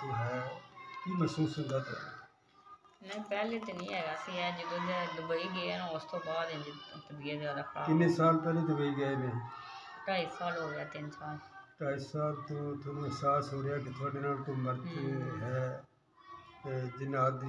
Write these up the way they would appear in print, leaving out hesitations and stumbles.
ਤੋਂ ਹੈ ਕੀ ਮਹਿਸੂਸ ਹੁੰਦਾ ਤੁਹਾਨੂੰ? ਨਹੀਂ ਪਹਿਲੇ ਤੇ ਨਹੀਂ ਹੈਗਾ ਸੀ ਇਹ ਜਦੋਂ ਦੇ ਦੁਬਈ ਗਏ ਨਾ ਉਸ ਤੋਂ ਬਾਅਦ ਇੰਝ ਤਬੀਅਤ ਜ਼ਿਆਦਾ ਖਰਾਬ ਕਿੰਨੇ ਸਾਲ ਪਹਿਲੇ ਦੁਬਈ ਗਏ ਨੇ? 2.5 ਸਾਲ ਹੋ ਗਿਆ 3 ਸਾਲ 2.5 ਸਾਲ ਤੋਂ ਤੁਹਾਨੂੰ ਅਹਿਸਾਸ ਹੋ ਰਿਹਾ ਕਿ ਤੁਹਾਡੇ ਨਾਲ ਕੋਈ ਮਰਦ ਹੈ ਜਿਨਾਤ ਦੀ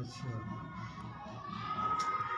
ਅੱਛਾ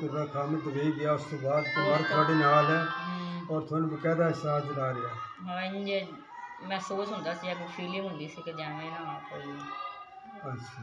ਤੁਹਾਡਾ ਕੰਮ ਦੁਬਈ ਗਿਆ ਉਸ ਤੋਂ ਬਾਅਦ ਕੋਈ ਮਰਦ ਤੁਹਾਡੇ ਨਾਲ ਹੈ ਔਰ ਤੁਹਾਨੂੰ ਬਕਾਇਦਾ ਅਹਿਸਾਸ ਦਿਲਾ ਰਿਹਾ? ਹਾਂ ਇੰਜ ਮਹਿਸੂਸ ਹੁੰਦਾ ਸੀ ਕੋਈ ਫੀਲਿੰਗ ਹੁੰਦੀ ਸੀ ਕਿ ਜਿਵੇਂ ਨਾ ਕੋਈ ਅੱਛਾ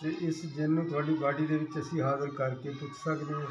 ਤੇ ਇਸ ਜਿੰਨ ਨੂੰ ਤੁਹਾਡੀ ਬਾਡੀ ਦੇ ਵਿੱਚ ਅਸੀਂ ਹਾਜ਼ਰ ਕਰਕੇ ਪੁੱਛ ਸਕਦੇ ਹਾਂ?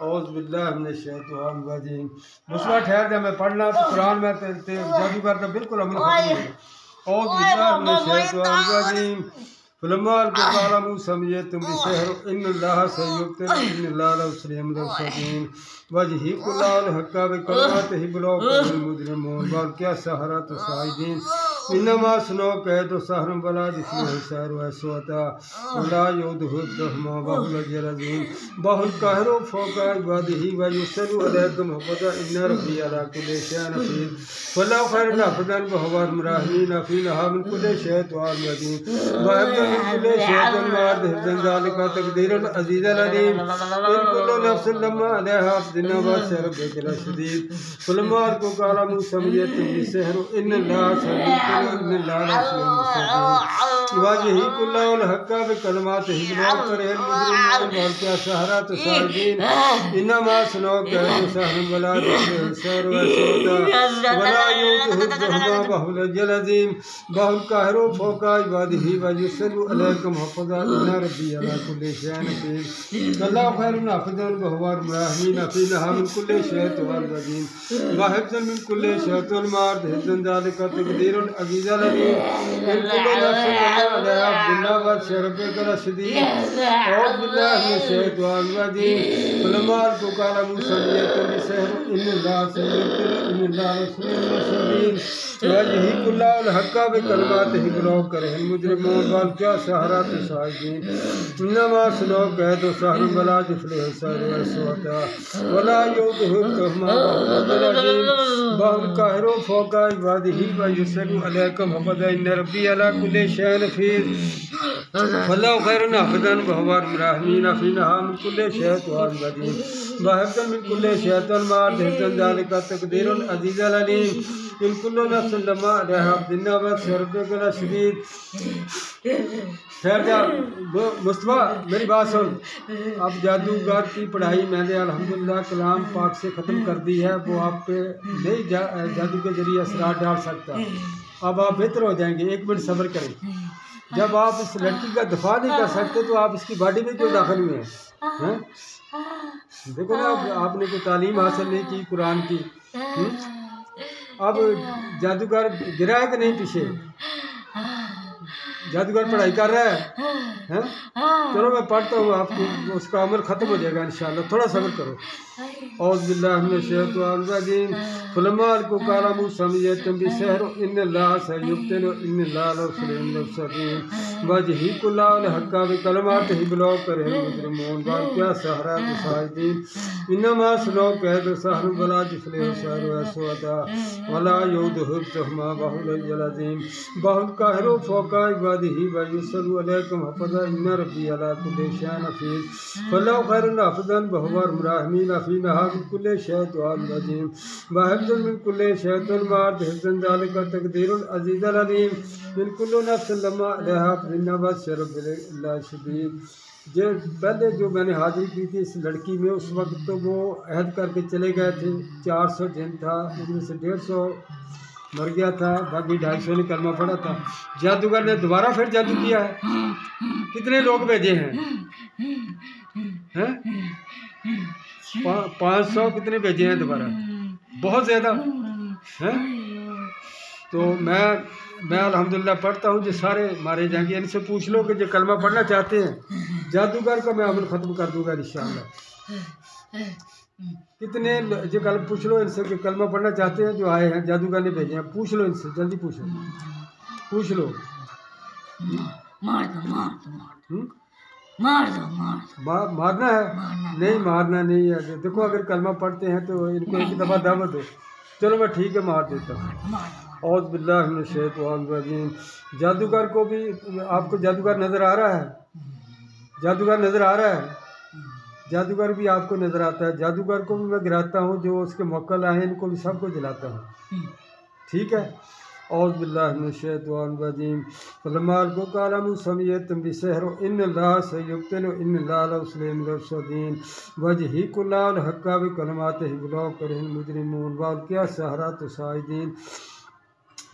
اعوذ باللہ من الشیطان الرجیم. مسئلہ ٹھہر جا، میں پڑھنا تو قرآن میں جادوگر کا بالکل عمل ختم ہو گیا. اعوذ باللہ من الشیطان الرجیم. فلما قال موسى سميتم بسحر ان الله سيبطل ان الله لعسر المرسلين وجهي كل الحق بكلماته بلوك المجرمون باقي السحرة الساجدين انما سنو كيد سحر ولا يفلح السحر وسوتا ولا يؤده الدهما وهو الجلزين باه القاهر فوق عباده ويرسل عليكم حفظا ان ربي على كل شيء حفيظ ولا خير حافظا وهو المراحمين في لها من كل شيطان رجيم وابدا من كل شيطان مارد حفظا ذلك تقدير العزيز العليم ان كل نفس لما عليها حفظ وبشر بك الشديد فلما قال موسى سميتم بسحر ان الله سيبطل ان الله لعسر المرسلين وجهي كل الحق بكلماته بلوك المجرمين باقي السحرة الساجدين انما سنو كيد سحر ولا يفلح السحر وسوتا ولا يؤده الدهما وهو الجلزيم باه القاهر فوق عباده ويرسل عليكم حفظا ان ربي على كل شيء حفيظ الله خير حافظا وهو الراحمين في لها من كل شيطان رجيم وحفظا من كل شيطان مارد حفظا ذلك تقدير العزيز العليم ان كل نفس لما عليها حفظ وبشر بك الشديد اعوذ بالله من الشيطان الرجيم فلما قال موسى سميتم بسحر ان الله سيبطل ان الله لعسر المرسلين وجهي كل الحق بكلماته بلوك المجرمون باقي السحرة الساجدين انما سنو كيد سحر ولا يفلح السحر وسوتا ولا يؤده الدهما وهو العليم باه القاهر فوق عباده ويرسل عليكم حفظا ان ربي على كل شيء حفيظ والله خير حافظا وهو الراحمين في لها من كل شيطان رجيم وحفظا من كل شيطان مارد حفظا ذلك تقدير العزيز العليم ان كل نفس لما عليها حفظ وبشر بك الشديد. خیر جا مصطفیٰ میری بات سن. اب جادوگر کی پڑھائی میں نے الحمدللہ کلام پاک سے ختم کر دی ہے. وہ آپ پہ نہیں جادو کے ذریعے اثرات ڈال سکتا. اب آپ بہتر ہو جائیں گے. 1 منٹ صبر کریں. جب آپ اس لڑکی کا دفاع نہیں کر سکتے تو آپ اس کی باڈی میں کیوں داخل ہوئے ہیں؟ دیکھو نا آپ نے کوئی تعلیم حاصل نہیں کی قرآن کی. اب جادوگر گرا ہے کہ نہیں پیچھے؟ جادوگر پڑھائی کر رہا ہے. چلو میں پڑھتا ہوں آپ کو, اس کا عمل ختم ہو جائے گا انشاءاللہ. تھوڑا صبر کرو. اعوذ باللہ من الشیطان الرجیم فلما قال موسى سميتم بسحر ان الله سيبطل ان الله لعسر المرسلين وجهي كل الحق بكلماته بلوك المجرمون باقي السحرة الساجدين انما سنو كيد سحر ولا يفلح السحر وسوتا ولا يؤده الدهما وهو العليم باه القاهر فوق عباده ويرسل عليكم حفظا ان ربي على كل شيء حفيظ فالله خير حافظا وهو الراحمين في لها من كل شيطان رجيم وحفظا من كل شيطان مارد حفظا ذلك تقدير العزيز العليم من كل نفس لما عليها حفظ وبشر بالله شديد. پہلے جو میں نے حاضری کی تھی اس لڑکی میں, اس وقت تو وہ عہد کر کے چلے گئے تھے. 400 جن تھا, ان میں سے 150 مر گیا تھا, باقی 250 نے کلمہ پڑھا تھا. جادوگر نے دوبارہ پھر جادو کیا ہے. کتنے لوگ بھیجے ہیں؟ 500 کتنے بھیجے ہیں دوبارہ؟ بہت زیادہ ہیں. تو میں الحمدللہ پڑھتا ہوں جو سارے مارے جائیں گے. ان سے پوچھ لو کہ جو کلمہ پڑھنا چاہتے ہیں جادوگر کا میں عمل ختم کر دوں گا انشاءاللہ. کتنے جو کلمہ پوچھ لو ان سے کہ کلمہ پڑھنا چاہتے ہیں جو آئے ہیں جادوگر نے بھیجے ہیں. پوچھ لو ان سے, جلدی پوچھ لو. مارنا ہے؟ نہیں مارنا نہیں ہے. دیکھو اگر کلمہ پڑھتے ہیں تو ان کو ایک دفعہ دعوت دو. چلو میں ٹھیک ہے مار دیتا ہوں. اعوذ باللہ من الشیطان الرجیم. جادوگر کو بھی, آپ کو جادوگر نظر آ رہا ہے؟ جادوگر نظر آ رہا ہے؟ جادوگر بھی آپ کو نظر آتا ہے. جادوگر کو بھی میں گراتا ہوں, جو اس کے موکل آئے ان کو بھی سب کو جلاتا ہوں. ٹھیک ہے. اعوذ باللہ من الشیطان الرجیم فلما قال موسى سميتم بسحر ان الله سيبطل ان الله لعسر المرسلين وجهي كل الحق بكلماته بلوك المجرمون باقي السحرة الساجدين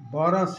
12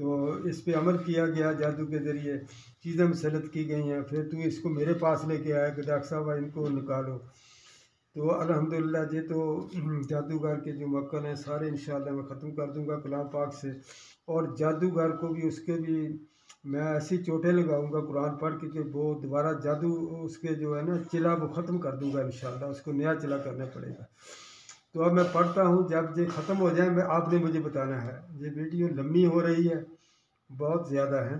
تو اس پہ عمل کیا گیا جادو کے ذریعے، چیزیں مسلط کی گئی ہیں، پھر تو اس کو میرے پاس لے کے آیا کہ ڈاکٹر صاحب ان کو نکالو۔ تو الحمدللہ یہ تو جادوگر کے جو مکر ہیں سارے انشاءاللہ میں ختم کر دوں گا کلام پاک سے، اور جادوگر کو بھی اس کے بھی میں ایسی چوٹیں لگاؤں گا قرآن پڑھ کے کہ وہ دوبارہ جادو اس کے جو ہے نا چلا وہ ختم کر دوں گا انشاءاللہ، اس کو نیا چلا کرنا پڑے گا۔ تو اب میں پڑھتا ہوں، جب یہ ختم ہو جائے آپ نے مجھے بتانا ہے۔ یہ ویڈیو لمبی ہو رہی ہے، بہت زیادہ ہے،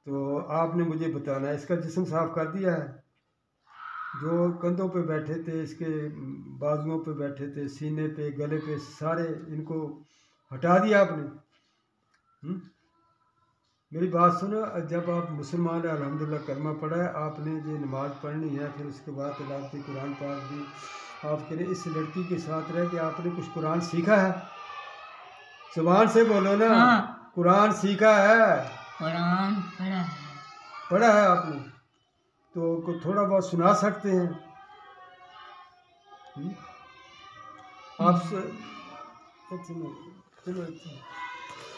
تو آپ نے مجھے بتانا ہے۔ اس کا جسم صاف کر دیا ہے، جو کندھوں پہ بیٹھے تھے، اس کے بازوؤں پہ بیٹھے تھے، سینے پہ، گلے پہ، سارے ان کو ہٹا دیا آپ نے۔ میری بات سنو، جب آپ مسلمان ہیں الحمدللہ کلمہ پڑھا ہے آپ نے، یہ نماز پڑھنی ہے، پھر اس کے بعد تلاوت قرآن پاک بھی آپ کریں۔ اس لڑکی کے ساتھ رہ کے آپ نے کچھ قرآن سیکھا ہے؟ زبان سے بولو نا۔ قرآن سیکھا ہے؟ قرآن پڑھا ہے آپ نے؟ تو تھوڑا بہت سنا سکتے ہیں آپ سے؟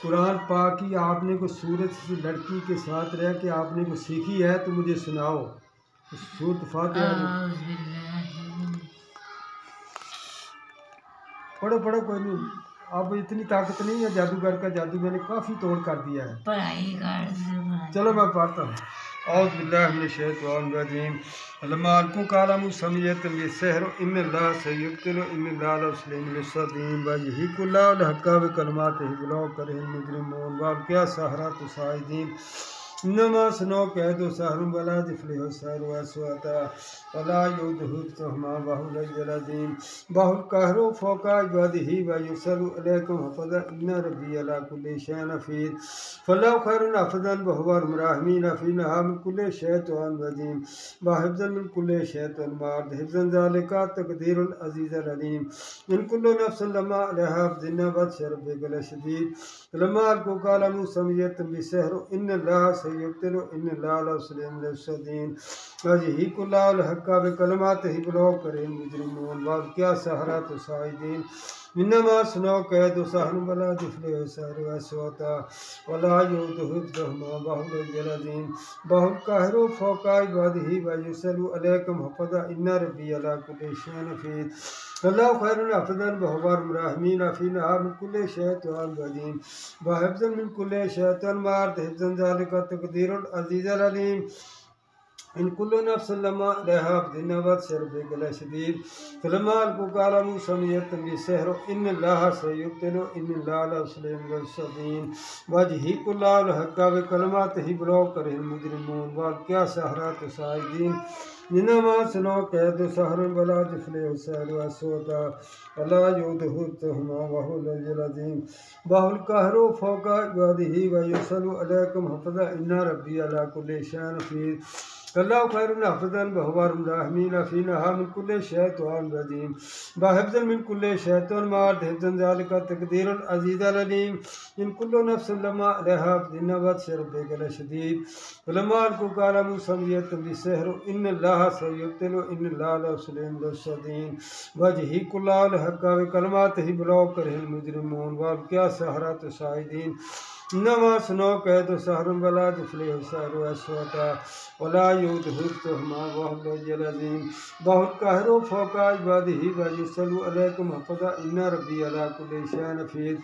قرآن پاک کی آپ نے کوئی سورت سے لڑکی کے ساتھ رہ کے آپ نے کوئی سیکھی ہے تو مجھے سناؤ۔ سورت فاتحہ پڑھو کوئی نہیں، اب اتنی طاقت نہیں ہے جادوگر کا، جادو میں نے کافی توڑ کر دیا ہے۔ چلو میں پڑھتا ہوں۔ اعوذ باللہ من الشیطان الرجیم۔ لما القوا قال موسى سميتم بالسحر ان الله سيبطل ان الله لا يسلم للصادقين ويحق الله الحق بكلماته ولو كره المجرمون وألقى السحرة ساجدين انما صنعوا كيد سحر ولا يفلح الساحر واسواتا ولا يؤوده حفظهما وهو العلي العظيم وهو القاهر فوق عباده ويرسل اليكم حفظا ان ربي على كل شيء حفيظ فالله خير حافظا وهو ارحم الراحمين حفظنا من كل شيطان رجيم وحفظا من كل شيطان مارد حفظا ذلك تقدير العزيز العليم ان كل نفس لما عليها حفظ بطش ربك لشديد لما القوا قال موسى سميتم بالسحر ان الله سيبطل ان الله لا يسلم للصادقين ويحق الله الحق بكلماته ولو كره المجرمون وألقى السحرة ساجدين انما صنعوا كيد سحر ولا يفلح الساحر واسواتا ولا يؤوده حفظهما وهو العلي العظيم وهو القاهر فوق عباده ويرسل عليكم حفظا ان ربي على كل شيء حفيظ اللہ خیر حافظا وهو ارحم الراحمین حفظنا من كل شیطان رجیم وحفظا من كل شیطان مارد حفظا ذلك تقدیر العزیز العلیم ان كل نفس لما عليها حفظ بطش ربك لشديد فلما القوا قال موسى سميتم بالسحر ان الله سيبطل ان الله لا يسلم للصادقين ويحق الله الحق بكلماته ولو كره المجرمون وألقى السحرة ساجدين انما صنعوا كيد سحر ولا يفلح الساحر واسواتا ولا يؤوده حفظهما وهو العلي العظيم وهو القاهر فوق عباده ويرسل عليكم حفظا ان ربي على كل شيء حفيظ اللہ خیر حافظا وهو ارحم الراحمین حفظنا من كل شیطان رجیم وحفظا من كل شیطان مارد حفظا ذلك تقدیر العزیز العلیم ان كل نفس لما عليها حفظ بطش ربك لشديد فلما القوا قال موسى سميتم بالسحر ان الله سيبطل ان الله لا يسلم للصادقين ويحق الله الحق بكلماته ولو كره المجرمون وألقى السحرة ساجدين انما صنعوا كيد سحر ولا يفلح الساحر واسواتا ولا يؤوده حفظهما وهو العلي العظيم وهو القاهر فوق عباده ويرسل عليكم حفظا ان ربي على كل شيء حفيظ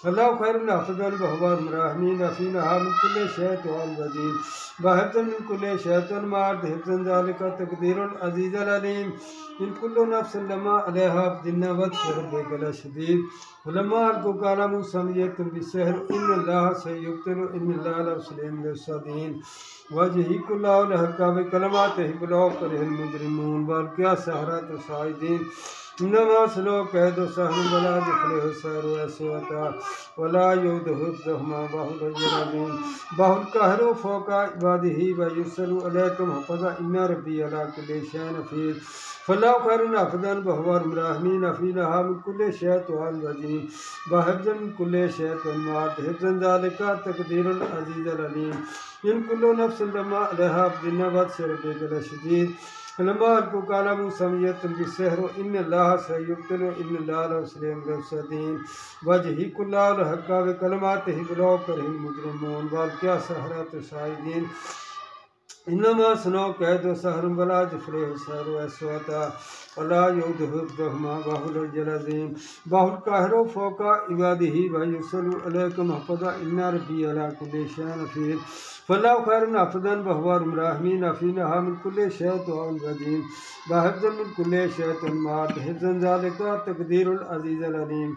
اللہ خیر حافظا وهو ارحم الراحمین حفظنا من كل شیطان رجیم وحفظا من كل شیطان مارد حفظا ذلك تقدیر العزیز العلیم ان كل نفس لما عليها حفظ بطش ربك لشديد فلما القوا قال موسى سميتم بالسحر ان الله سيبطل ان الله لا يسلم للصادقين ويحق الله الحق بكلماته ولو كره المجرمون وألقى السحرة ساجدين انما صنعوا كيد سحر ولا يفلح الساحر واسواتا ولا يؤوده حفظهما وهو العلي العظيم وهو القاهر فوق عباده ويرسل عليكم حفظا ان ربي على كل شيء حفيظ فالله خیر حافظا وهو ارحم الراحمین حفظنا من كل شیطان رجیم وحفظا من كل شیطان مارد حفظا ذلك تقدیر العزیز العلیم ان كل نفس لما عليها حفظ بطش ربك لشديد فلما ألقوا قال موسى يأتم بالسحر إن الله سيبطل إن الله لمسلم للمفسدين وجهه كله الحق بكلماته ولو كره المجرمون والقيا سحرة سائدين إنما صنعوا كيد سحر ولا يفلح السحر أسوأ ولا يؤده حفظهما وهو العلي العظيم وهو القاهر فوق عباده ويرسل عليكم حفظا إن ربي على كل شيء حفيظ فالله خير حافظا وهو أرحم الراحمين حفظها من كل شيطان رجيم وحفظا من كل شيطان مارد حفظا ذلك تقدير العزيز العليم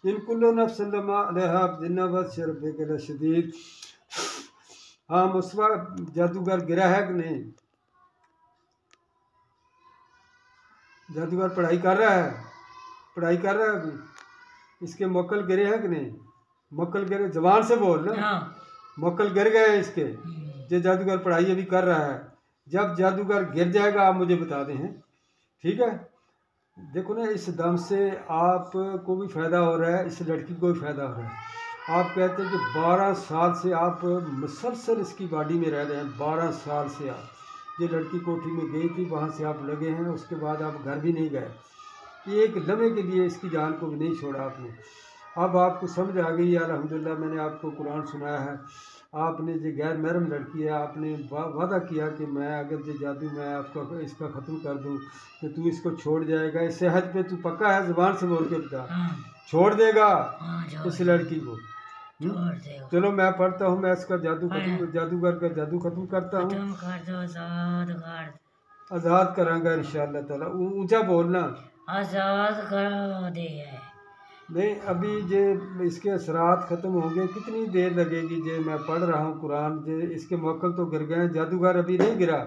إن كل نفس لما عليها بذن بطش ربك لشديد. ہاں مصطفیٰ جادوگر گرا ہے کہ نہیں؟ جادوگر پڑھائی کر رہا ہے، پڑھائی کر رہا ہے ابھی. اس کے موکل گرے ہیں کہ نہیں؟ موکل گرے، زبان سے بول نا. موکل گر گئے ہیں اس کے. جو جادوگر پڑھائی ابھی کر رہا ہے، جب جادوگر گر جائے گا آپ مجھے بتا دیں ہیں، ٹھیک ہے؟ دیکھو نا، اس دم سے آپ کو بھی فائدہ ہو رہا ہے، اس لڑکی کو بھی فائدہ ہو رہا ہے. آپ کہتے ہیں کہ 12 سال سے آپ مسلسل اس کی باڈی میں رہ رہے ہیں. 12 سال سے آپ، یہ لڑکی کوٹھی میں گئی تھی، وہاں سے آپ لگے ہیں، اس کے بعد آپ گھر بھی نہیں گئے. ایک لمحے کے لیے اس کی جان کو بھی نہیں چھوڑا آپ نے. اب آپ کو سمجھ آ گئی ہے الحمدللہ. میں نے آپ کو قرآن سنایا ہے. آپ نے جو غیر محرم لڑکی ہے، آپ نے وعدہ کیا کہ میں اگر یہ جادو میں آپ کو اس کا ختم کر دوں تو تو اس کو چھوڑ جائے گا. اس صحت پہ تو پکا ہے؟ زبان سے بول کے بتا. چھوڑ دے گا اس لڑکی کو؟ چلو میں پڑھتا ہوں، میں اس کا جادو ختم، جادوگر کا جادو ختم کرتا ہوں. آزاد کراں گا انشاءاللہ تعالی. اونچا بولنا. آزاد کرا دے. نہیں، ابھی جو اس کے اثرات ختم ہوں گے، کتنی دیر لگے گی؟ جو میں پڑھ رہا ہوں قرآن، جو اس کے موکل تو گر گئے ہیں، جادوگر ابھی نہیں گرا.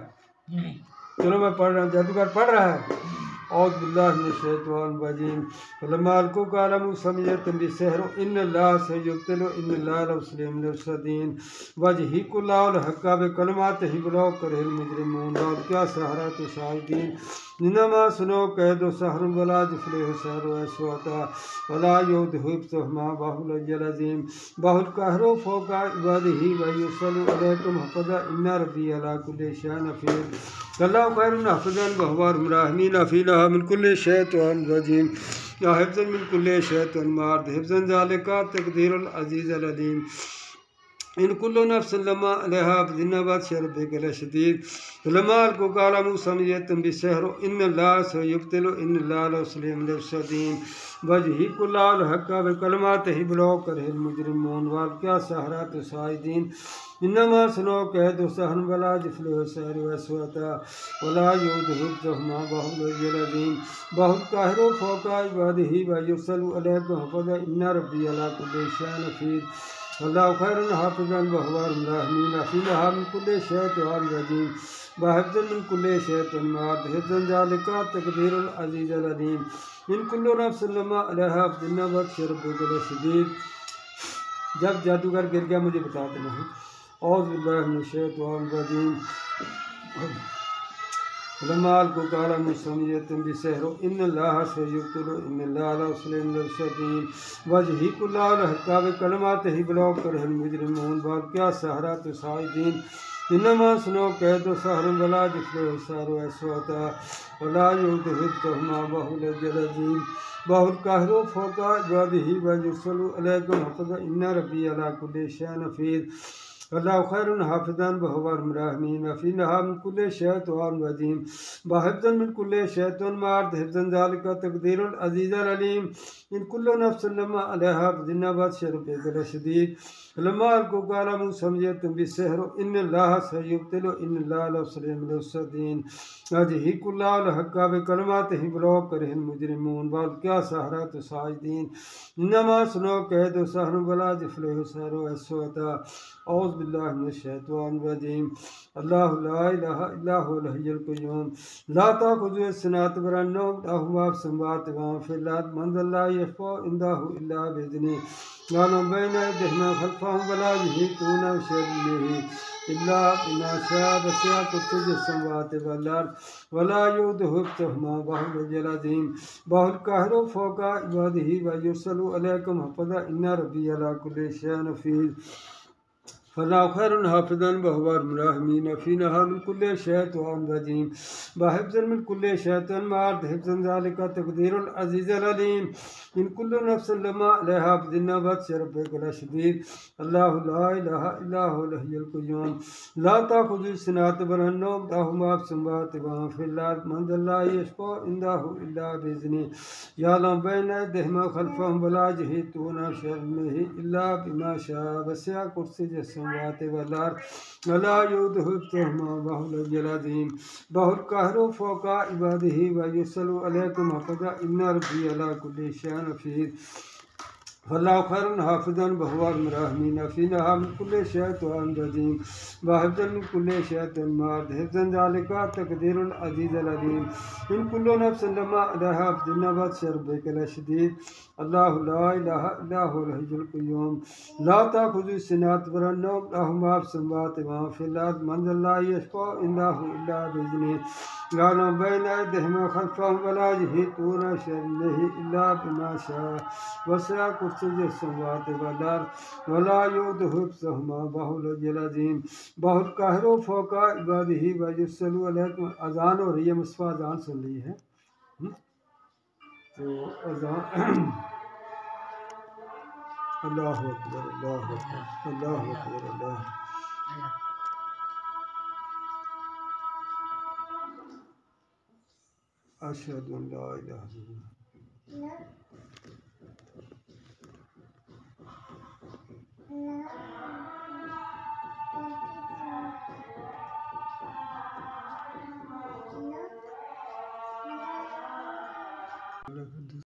چلو میں پڑھ رہا ہوں، جادوگر پڑھ رہا ہے. اعوذ باللہ من الشیطان الرجیم. فلما القوا قال موسى يأتم بالسحر إن الله سيبطل إن الله لمسلم للمفسدين وجهه كله الحق بكلماته ولو كره المجرمون والقيا سحرة سائدين إنما صنعوا كيد سحر ولا يفلح السحر أسوأ ولا يؤده حفظهما وهو العلي العظيم وهو القاهر فوق عباده ويرسل عليكم حفظا إن ربي على كل شيء حفيظ فالله خير حافظا وهو أرحم الراحمين حفظها من كل شيطان رجيم حفظا من كل شيطان مارد حفظا ذلك تقدير العزيز العليم إن كل نفس لما عليها بذن بطش ربك لشديد فلما ألقوا قال موسى يأتم بالسحر إن الله سيبطل إن الله لمسلم للمفسدين وجهه كله الحق بكلماته ولو كره المجرمون والقيا سحرة سائدين إنما صنعوا كيد سحر ولا يفلح السحر أسوأ ولا يؤده حفظهما وهو العلي العظيم وهو القاهر فوق عباده ويرسل عليكم حفظا إن ربي على كل شيء حفيظ اللہ خیر حافظا وهو أرحم الراحمين حفظها من كل شيطان رجيم وحفظا من كل شيطان مارد حفظا ذلك تقدير العزيز العليم إن كل نفس لما عليها بذن بطش ربك لشديد. جب جادوگر گر گیا مجھے بتا دینا ہے. اعوذ باللہ من الشیطان الرجیم. فلما القوا قال موسى يأتم بالسحر إن الله سيبطل إن الله لمسلم للمفسدين وجهه كله الحق بكلماته ولو كره المجرمون والقيا سحرة سائدين إنما صنعوا كيد سحر ولا يفلح السحر أسوأ ولا يؤده حفظهما وهو العلي العظيم وهو القاهر فوق عباده ويرسل عليكم حفظا إن ربي على كل شيء حفيظ اللہ خیر حافظا وهو أرحم الراحمين حفظها من كل شيطان رجيم وحفظا من كل شيطان مارد حفظا ذلك تقدير العزيز العليم إن كل نفس لما عليها بذن بطش ربك لشديد فلما ألقوا قال موسى يأتم بالسحر إن الله سيبطل إن الله لمسلم للمفسدين وجهه كله الحق بكلماته ولو كره المجرمون والقيا سحرة سائدين إنما صنعوا كيد سحر ولا يفلح السحر أسوأ. اعوذ باللہ من الشیطان الرجیم. اللہ لا الہ الا هو الحی القیوم لا تأخذه سنة ولا نوم له ما في السماوات وما في الأرض من ذا الذي يشفع عنده إلا بإذنه يعلم بين أيديهم وخلفهم ولا يحيطون بشيء إلا بما شاء وسع كرسيه السماوات والأرض ولا يؤوده حفظهما وهو العلي العظيم وهو القاهر فوق عباده ويرسل عليكم حفظا إن ربي على كل شيء حفيظ فالله خير حافظا وهو أرحم الراحمين فينها من كل شيطان رجيم وحفظا من كل شيطان مارد حفظا ذلك تقدير العزيز العليم إن كل نفس لما عليها بذن بطش ربك لشديد الله لا إله إلا هو الحي القيوم لا تأخذه سنة ولا نوم له ما في السماوات وما في الأرض من ذا لا يشفع عنده إلا بإذنه يعلم بين أيديهم وخلفهم ولا يحيطون بشيء إلا بما شاء وسع كرسيه السماوات والأرض ولا يؤوده حفظهما وهو العلي العظيم وهو القاهر فوق عباده ويرسل عليكم حفظا إن ربي على كل شيء حفيظ فالله خير حافظا وهو أرحم الراحمين فينها من كل شيطان رجيم وحفظا من كل شيطان مارد حفظا ذلك تقدير العزيز العليم إن كل نفس لما عليها بذن بطش ربك لشديد الله لا إله إلا هو الحي القيوم لا تأخذه سنة ولا نوم له ما في السماوات وما في الأرض من ذا لا يشفع عنده إلا بإذنه يعلم بين أيديهم وخلفهم ولا يحيطون بشيء إلا بما شاء وسع كرسيه السماوات والأرض ولا يؤوده حفظهما وهو العلي العظيم وهو القاهر فوق عباده ويرسل عليكم اذان ہو رہی ہے مصطفیٰ اذان سن رہی ہے تو اذان اللہ اکبر اللہ اکبر اللہ اکبر اللہ اشہد ان لا الہ الا اللہ